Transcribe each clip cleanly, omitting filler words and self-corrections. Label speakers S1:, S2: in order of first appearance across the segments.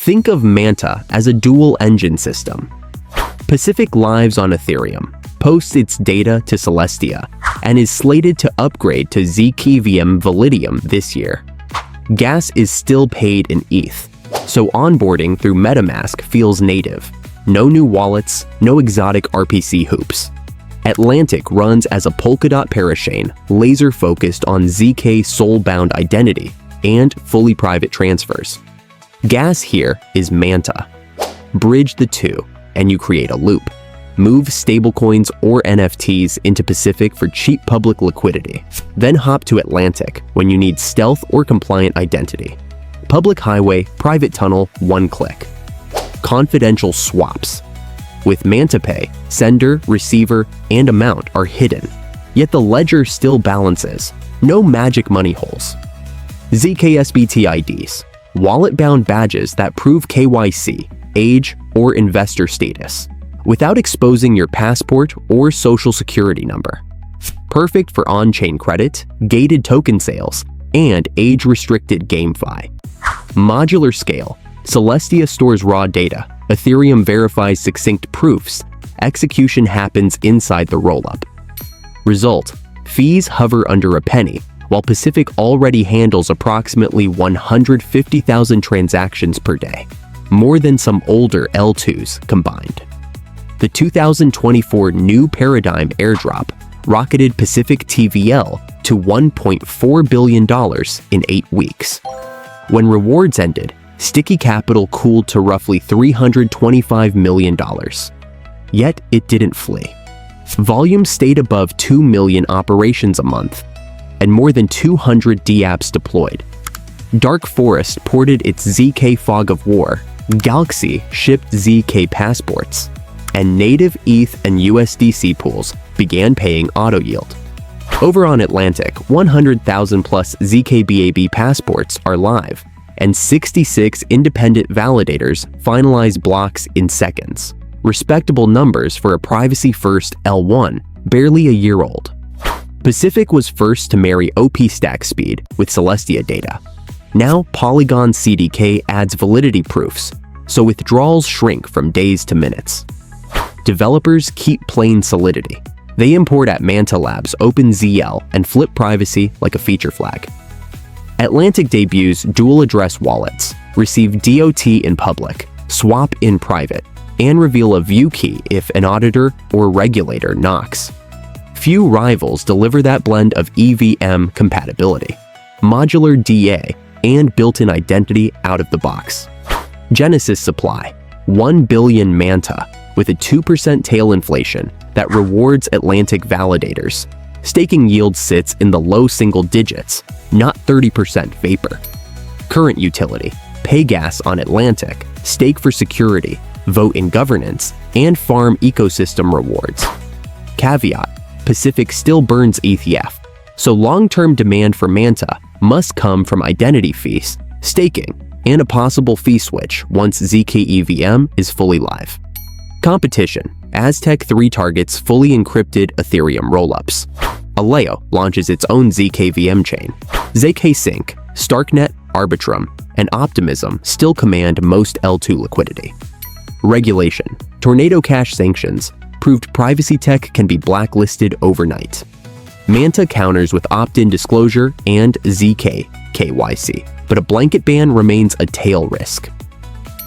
S1: Think of Manta as a dual-engine system. Pacific lives on Ethereum, posts its data to Celestia, and is slated to upgrade to zk-VM Validium this year. Gas is still paid in ETH, so onboarding through MetaMask feels native. No new wallets, no exotic RPC hoops. Atlantic runs as a Polkadot parachain, laser-focused on zk-Soulbound identity and fully private transfers. Gas here is Manta. Bridge the two, and you create a loop. Move stablecoins or NFTs into Pacific for cheap public liquidity. Then hop to Atlantic when you need stealth or compliant identity. Public highway, private tunnel, one click. Confidential swaps. With Manta Pay, sender, receiver, and amount are hidden, yet the ledger still balances. No magic money holes. zk-SBT IDs, wallet-bound badges that prove KYC, age, or investor status, without exposing your passport or social security number. Perfect for on-chain credit, gated token sales, and age-restricted GameFi. Modular scale. Celestia stores raw data. Ethereum verifies succinct proofs. Execution happens inside the rollup. Result: fees hover under a penny, while Pacific already handles approximately 150,000 transactions per day, more than some older L2s combined. The 2024 New Paradigm airdrop rocketed Pacific TVL to $1.4 billion in 8 weeks. When rewards ended, sticky capital cooled to roughly $325 million. Yet it didn't flee. Volume stayed above 2 million operations a month, and more than 200 dApps deployed. Dark Forest ported its ZK Fog of War, Galaxy shipped ZK passports, and native ETH and USDC pools began paying auto yield. Over on Atlantic, 100,000 plus zk-BAB passports are live, and 66 independent validators finalize blocks in seconds. Respectable numbers for a privacy-first L1, barely a year old. Pacific was first to marry OP stack speed with Celestia data. Now Polygon CDK adds validity proofs, so withdrawals shrink from days to minutes. Developers keep plain solidity. They import at Manta Labs OpenZL and flip privacy like a feature flag. Atlantic debuts dual address wallets, receive DOT in public, swap in private, and reveal a view key if an auditor or regulator knocks. Few rivals deliver that blend of EVM compatibility, modular DA, and built-in identity out of the box. Genesis supply, 1 billion Manta, with a 2% tail inflation that rewards Atlantic validators. Staking yield sits in the low single digits, not 30% vapor. Current utility: pay gas on Atlantic, stake for security, vote in governance, and farm ecosystem rewards. Caveat: Pacific still burns ETH, so long-term demand for Manta must come from identity fees, staking, and a possible fee switch once zk-EVM is fully live. Competition: Aztec 3 targets fully encrypted Ethereum rollups. Aleo launches its own zk-VM chain. zk-Sync, Starknet, Arbitrum, and Optimism still command most L2 liquidity. Regulation: Tornado Cash sanctions proved privacy tech can be blacklisted overnight. Manta counters with opt-in disclosure and ZK KYC, but a blanket ban remains a tail risk.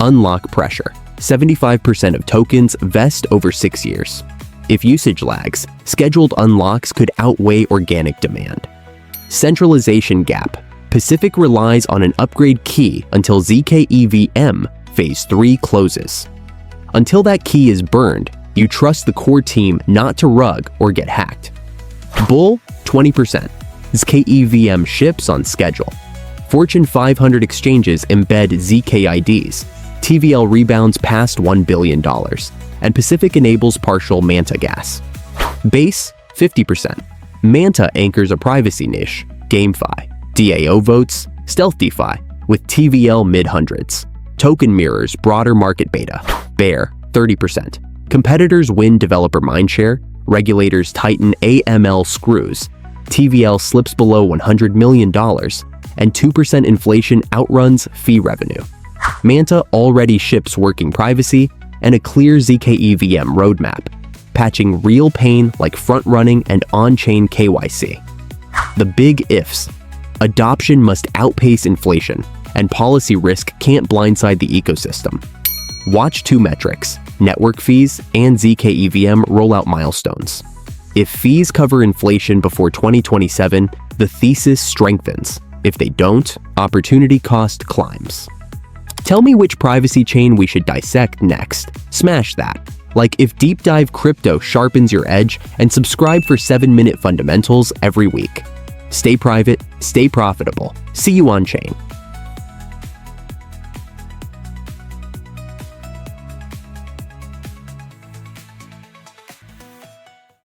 S1: Unlock pressure: 75% of tokens vest over 6 years. If usage lags, scheduled unlocks could outweigh organic demand. Centralization gap: Pacific relies on an upgrade key until zk-EVM Phase 3 closes. Until that key is burned, you trust the core team not to rug or get hacked. Bull: 20%. zk-EVM ships on schedule. Fortune 500 exchanges embed ZK IDs. TVL rebounds past $1 billion, and Pacific enables partial Manta gas. Base: 50%. Manta anchors a privacy niche, GameFi, DAO votes, stealth DeFi, with TVL mid-hundreds. Token mirrors broader market beta. Bear: 30%. Competitors win developer mindshare, regulators tighten AML screws, TVL slips below $100 million, and 2% inflation outruns fee revenue. Manta already ships working privacy and a clear zk-EVM roadmap, patching real pain like front-running and on-chain KYC. The big ifs. Adoption must outpace inflation, and policy risk can't blindside the ecosystem. Watch two metrics: network fees and zk-EVM rollout milestones. If fees cover inflation before 2027, the thesis strengthens. If they don't, opportunity cost climbs. Tell me which privacy chain we should dissect next. Smash that. Like if Deep Dive Crypto sharpens your edge, and subscribe for 7-minute fundamentals every week. Stay private, stay profitable. See you on chain.